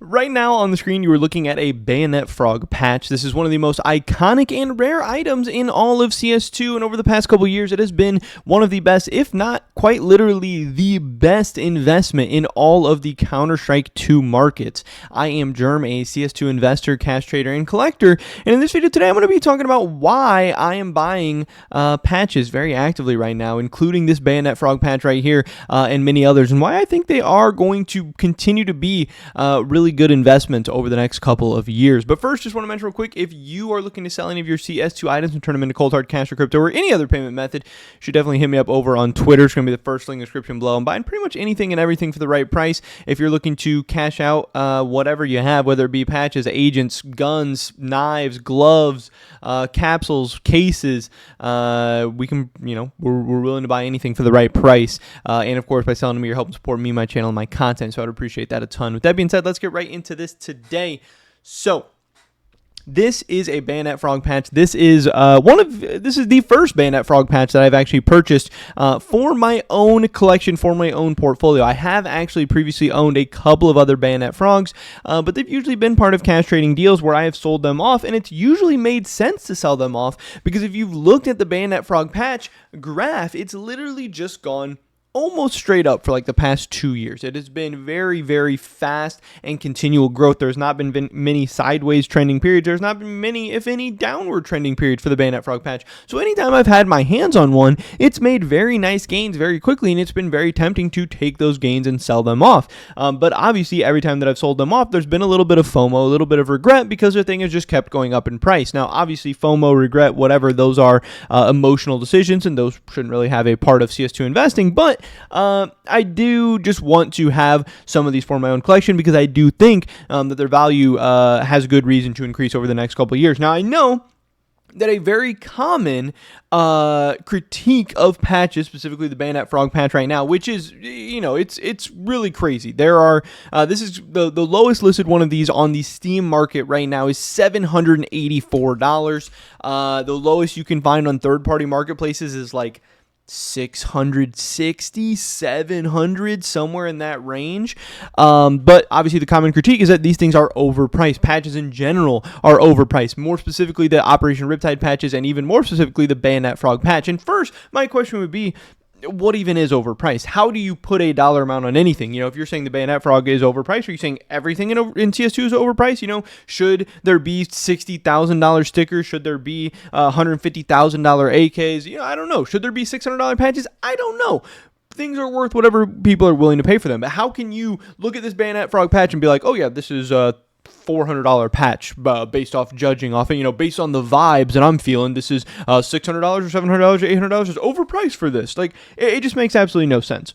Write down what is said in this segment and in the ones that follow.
Right now on the screen, you are looking at a Bayonet Frog patch. This is one of the most iconic and rare items in all of CS2, and over the past couple years, it has been one of the best, if not quite literally the best investment in all of the Counter-Strike 2 markets. I am Germ, a CS2 investor, cash trader, and collector, and in this video today, I'm going to be talking about why I am buying patches very actively right now, including this Bayonet Frog patch right here, and many others, and why I think they are going to continue to be really good investment over the next couple of years. But first, just want to mention real quick, if you are looking to sell any of your CS2 items and turn them into cold hard cash or crypto or any other payment method, you should definitely hit me up over on Twitter. It's going to be the first link in the description below. I'm buying pretty much anything and everything for the right price. If you're looking to cash out whatever you have, whether it be patches, agents, guns, knives, gloves, capsules, cases, we can, we're willing to buy anything for the right price. And of course, by selling to me, you're helping support me, my channel, and my content. So I'd appreciate that a ton. With that being said, let's get right into this today. So this is a Bayonet Frog patch. This is the first Bayonet Frog patch that I've actually purchased for my own collection, for my own portfolio. I have actually previously owned a couple of other Bayonet Frogs, but they've usually been part of cash trading deals where I have sold them off, and it's usually made sense to sell them off because if you've looked at the Bayonet Frog patch graph, it's literally just gone almost straight up for like the past 2 years. It has been very, very fast and continual growth. There's not been many sideways trending periods. There's not been many, if any, downward trending periods for the Bayonet Frog patch. So anytime I've had my hands on one, it's made very nice gains very quickly, and it's been very tempting to take those gains and sell them off. But obviously, every time that I've sold them off, there's been a little bit of FOMO, a little bit of regret because the thing has just kept going up in price. Now, obviously, FOMO, regret, whatever, those are emotional decisions, and those shouldn't really have a part of CS2 investing, but I do just want to have some of these for my own collection because I do think that their value has good reason to increase over the next couple of years. Now, I know that a very common critique of patches, specifically the Bayonet Frog patch right now, which is, it's really crazy. There are, this is the lowest listed one of these on the Steam market right now is $784. The lowest you can find on third-party marketplaces is like 660, 700, somewhere in that range. But obviously the common critique is that these things are overpriced. Patches in general are overpriced. More specifically, the Operation Riptide patches, and even more specifically, the Bayonet Frog patch. And first, my question would be, what even is overpriced? How do you put a dollar amount on anything? If you're saying the Bayonet Frog is overpriced, are you saying everything in CS2 is overpriced? Should there be $60,000 stickers? Should there be $150,000 AKs? I don't know. Should there be $600 patches? I don't know. Things are worth whatever people are willing to pay for them. But how can you look at this Bayonet Frog patch and be like, oh yeah, this is $400 patch based off judging off it, based on the vibes that I'm feeling, this is $600 or $700 or $800 is overpriced for this. Like, it just makes absolutely no sense.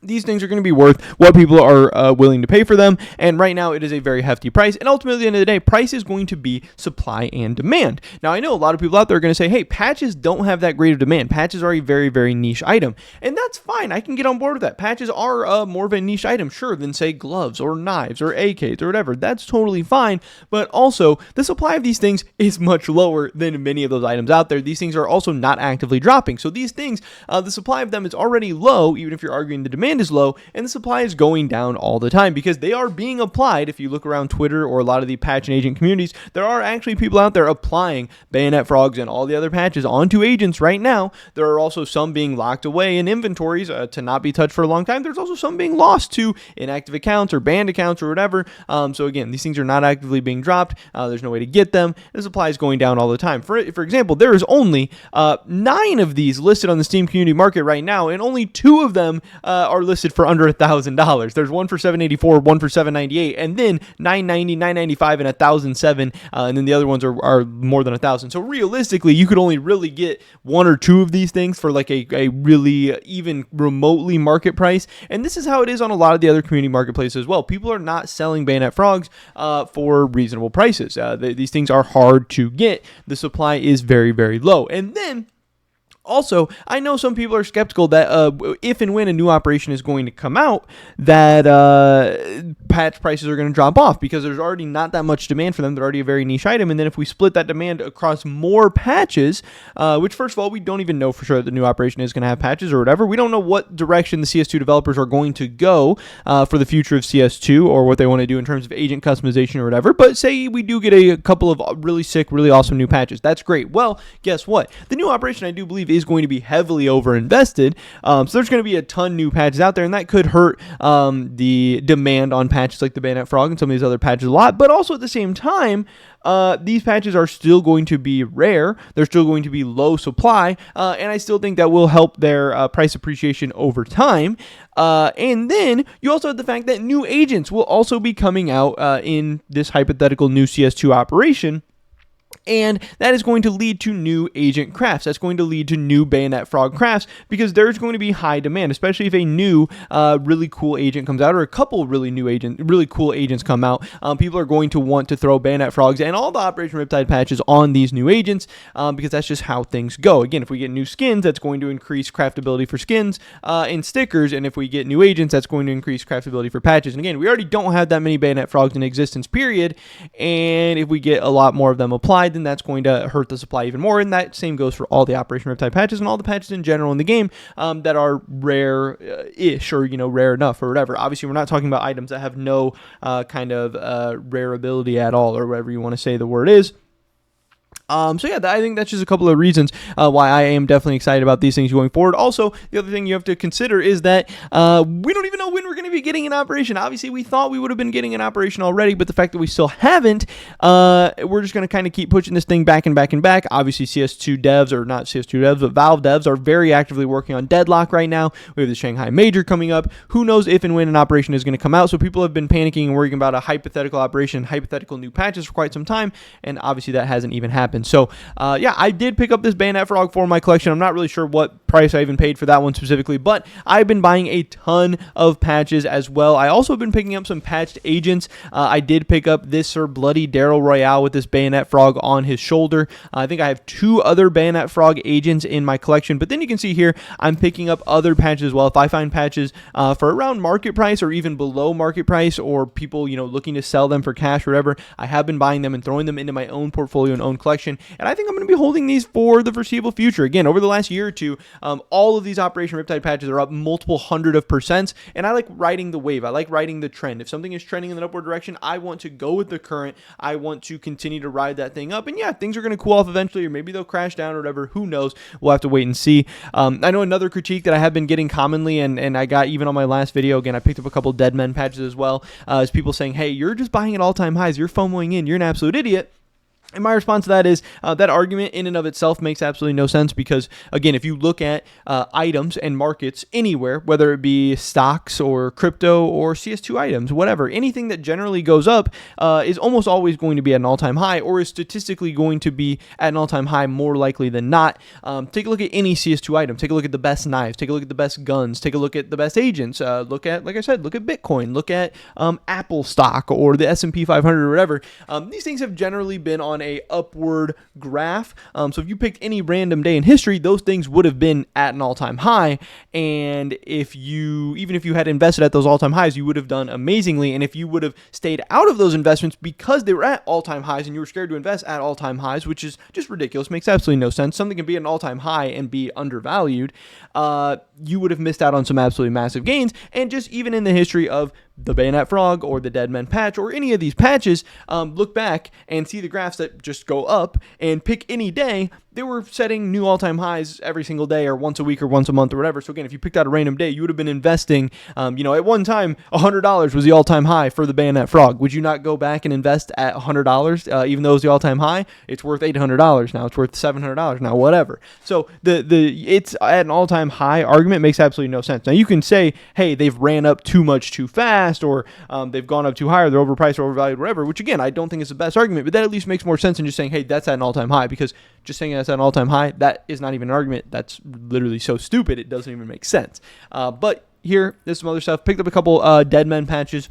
These things are going to be worth what people are willing to pay for them, and right now it is a very hefty price, and ultimately at the end of the day, price is going to be supply and demand. Now, I know a lot of people out there are going to say, hey, patches don't have that great of demand. Patches are a very, very niche item, and that's fine. I can get on board with that. Patches are more of a niche item, sure, than, say, gloves or knives or AKs or whatever. That's totally fine, but also, the supply of these things is much lower than many of those items out there. These things are also not actively dropping, so these things, the supply of them is already low, even if you're arguing the demand is low, and the supply is going down all the time because they are being applied. If you look around Twitter or a lot of the patch and agent communities, there are actually people out there applying Bayonet Frogs and all the other patches onto agents right now. There are also some being locked away in inventories to not be touched for a long time. There's also some being lost to inactive accounts or banned accounts or whatever. So again, these things are not actively being dropped. There's no way to get them. The supply is going down all the time. For example, there is only 9 of these listed on the Steam community market right now, and only 2 of them are listed for under $1,000. There's one for $784, one for $798, and then $990, $995, and $1,007, and then the other ones are more than $1,000. So realistically, you could only really get 1 or 2 of these things for like a really even remotely market price, and this is how it is on a lot of the other community marketplaces as well. People are not selling Bayonet Frogs for reasonable prices. These things are hard to get. The supply is very, very low, and then Also, I know some people are skeptical that if and when a new operation is going to come out, that patch prices are going to drop off because there's already not that much demand for them. They're already a very niche item. And then if we split that demand across more patches, which first of all, we don't even know for sure that the new operation is going to have patches or whatever. We don't know what direction the CS2 developers are going to go for the future of CS2 or what they want to do in terms of agent customization or whatever. But say we do get a couple of really sick, really awesome new patches. That's great. Well, guess what? The new operation, I do believe, is going to be heavily overinvested. So there's going to be a ton new patches out there, and that could hurt the demand on patches like the Bayonet Frog and some of these other patches a lot. But also at the same time, these patches are still going to be rare. They're still going to be low supply, and I still think that will help their price appreciation over time. And then you also have the fact that new agents will also be coming out in this hypothetical new CS2 operation. And that is going to lead to new agent crafts. That's going to lead to new Bayonet Frog crafts because there's going to be high demand, especially if a new really cool agent comes out or a couple really cool agents come out. People are going to want to throw Bayonet Frogs and all the Operation Riptide patches on these new agents because that's just how things go. Again, if we get new skins, that's going to increase craftability for skins and stickers. And if we get new agents, that's going to increase craftability for patches. And again, we already don't have that many Bayonet Frogs in existence, period. And if we get a lot more of them applied, then that's going to hurt the supply even more. And that same goes for all the Operation Riptide patches and all the patches in general in the game that are rare-ish or, rare enough or whatever. Obviously, we're not talking about items that have no kind of rare ability at all or whatever you want to say the word is. So yeah, I think that's just a couple of reasons why I am definitely excited about these things going forward. Also, the other thing you have to consider is that we don't even know when we're going to be getting an operation. Obviously, we thought we would have been getting an operation already, but the fact that we still haven't, we're just going to kind of keep pushing this thing back and back and back. Obviously, CS2 devs, or not CS2 devs, but Valve devs are very actively working on Deadlock right now. We have the Shanghai Major coming up. Who knows if and when an operation is going to come out? So people have been panicking and worrying about a hypothetical operation, hypothetical new patches for quite some time, and obviously that hasn't even happened. So, yeah, I did pick up this Bayonet Frog for my collection. I'm not really sure what price I even paid for that one specifically, but I've been buying a ton of patches as well. I also have been picking up some patched agents. I did pick up this Sir Bloody Daryl Royale with this Bayonet Frog on his shoulder. I think I have 2 other Bayonet Frog agents in my collection, but then you can see here, I'm picking up other patches as well. If I find patches for around market price or even below market price, or people, looking to sell them for cash or whatever, I have been buying them and throwing them into my own portfolio and own collection. And I think I'm going to be holding these for the foreseeable future. Again, over the last year or two, all of these Operation Riptide patches are up multiple hundred of percents, and I like riding the wave. I like riding the trend. If something is trending in an upward direction, I want to go with the current. I want to continue to ride that thing up, and yeah, things are going to cool off eventually, or maybe they'll crash down or whatever. Who knows? We'll have to wait and see. I know another critique that I have been getting commonly, and I got even on my last video, again, I picked up a couple Dead Men patches as well, is people saying, hey, you're just buying at all-time highs. You're FOMOing in. You're an absolute idiot. And my response to that is that argument in and of itself makes absolutely no sense because, again, if you look at items and markets anywhere, whether it be stocks or crypto or CS2 items, whatever, anything that generally goes up is almost always going to be at an all-time high or is statistically going to be at an all-time high more likely than not. Take a look at any CS2 item. Take a look at the best knives. Take a look at the best guns. Take a look at the best agents. Look at, like I said, look at Bitcoin. Look at Apple stock or the S&P 500 or whatever. These things have generally been on a upward graph. So if you picked any random day in history, those things would have been at an all-time high. And even if you had invested at those all-time highs, you would have done amazingly. And if you would have stayed out of those investments because they were at all-time highs and you were scared to invest at all-time highs, which is just ridiculous, makes absolutely no sense. Something can be at an all-time high and be undervalued. You would have missed out on some absolutely massive gains. And just even in the history of the Bayonet Frog or the Dead Men patch or any of these patches, look back and see the graphs that just go up and pick any day. They were setting new all-time highs every single day or once a week or once a month or whatever. So again, if you picked out a random day, you would have been investing, at one time, $100 was the all-time high for the Bayonet Frog. Would you not go back and invest at $100, even though it was the all-time high? It's worth $800 now. It's worth $700 now, whatever. So it's at an all-time high argument makes absolutely no sense. Now you can say, hey, they've ran up too much too fast, or they've gone up too high, or they're overpriced or overvalued, whatever, which again, I don't think is the best argument, but that at least makes more sense than just saying, hey, that's at an all-time high, because just saying that's at an all-time high, that is not even an argument. That's literally so stupid, it doesn't even make sense. But here, there's some other stuff. Picked up a couple Dead Men patches.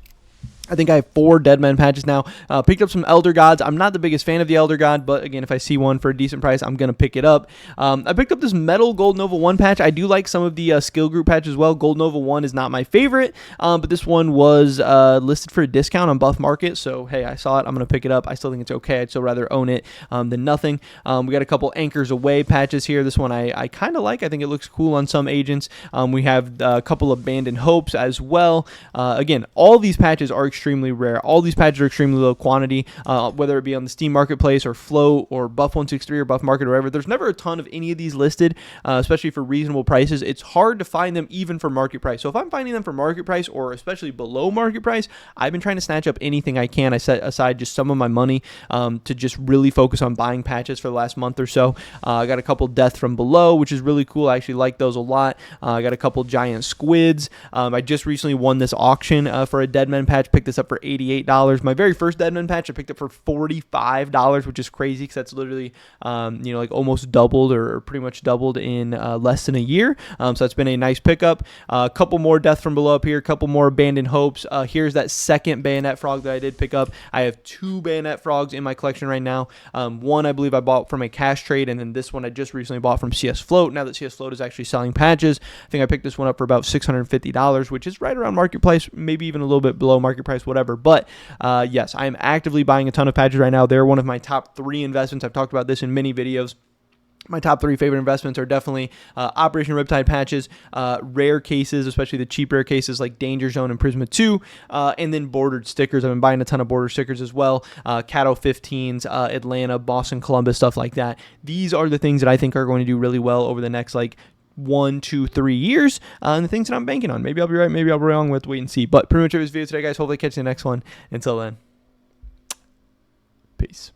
I think I have 4 Deadman patches now. Picked up some Elder Gods. I'm not the biggest fan of the Elder God, but again, if I see one for a decent price, I'm going to pick it up. I picked up this Metal Gold Nova 1 patch. I do like some of the skill group patches as well. Gold Nova 1 is not my favorite, but this one was listed for a discount on Buff Market, so hey, I saw it. I'm going to pick it up. I still think it's okay. I'd still rather own it than nothing. We got a couple Anchors Away patches here. This one I kind of like. I think it looks cool on some agents. We have a couple Abandoned Hopes as well. Again, all these patches are extremely rare. All these patches are extremely low quantity, whether it be on the Steam Marketplace or Float or Buff 163 or Buff Market or whatever. There's never a ton of any of these listed, especially for reasonable prices. It's hard to find them even for market price. So if I'm finding them for market price or especially below market price, I've been trying to snatch up anything I can. I set aside just some of my money to just really focus on buying patches for the last month or so. I got a couple Death from Below, which is really cool. I actually like those a lot. I got a couple Giant Squids. I just recently won this auction for a Deadman patch. Picked this up for $88. My very first Deadman patch I picked up for $45, which is crazy because that's literally like almost doubled or pretty much doubled in less than a year. So that's been a nice pickup. A couple more Death from Below up here, a couple more Abandoned Hopes. Here's that second Bayonet Frog that I did pick up. I have 2 Bayonet Frogs in my collection right now. One I believe I bought from a cash trade, and then this one I just recently bought from CS Float. Now that CS Float is actually selling patches, I think I picked this one up for about $650, which is right around market price, maybe even a little bit below market price, whatever. But yes, I am actively buying a ton of patches right now. They're one of my top 3 investments. I've talked about this in many videos. My top 3 favorite investments are definitely Operation Riptide patches, rare cases, especially the cheap rare cases like Danger Zone and Prisma 2, and then bordered stickers. I've been buying a ton of border stickers as well. Cato 15s, Atlanta, Boston, Columbus, stuff like that. These are the things that I think are going to do really well over the next 1, 2, 3 years, and the things that I'm banking on. Maybe I'll be right, maybe I'll be wrong. We'll have to wait and see. But pretty much it was this video today, guys. Hopefully catch you in the next one. Until then, peace.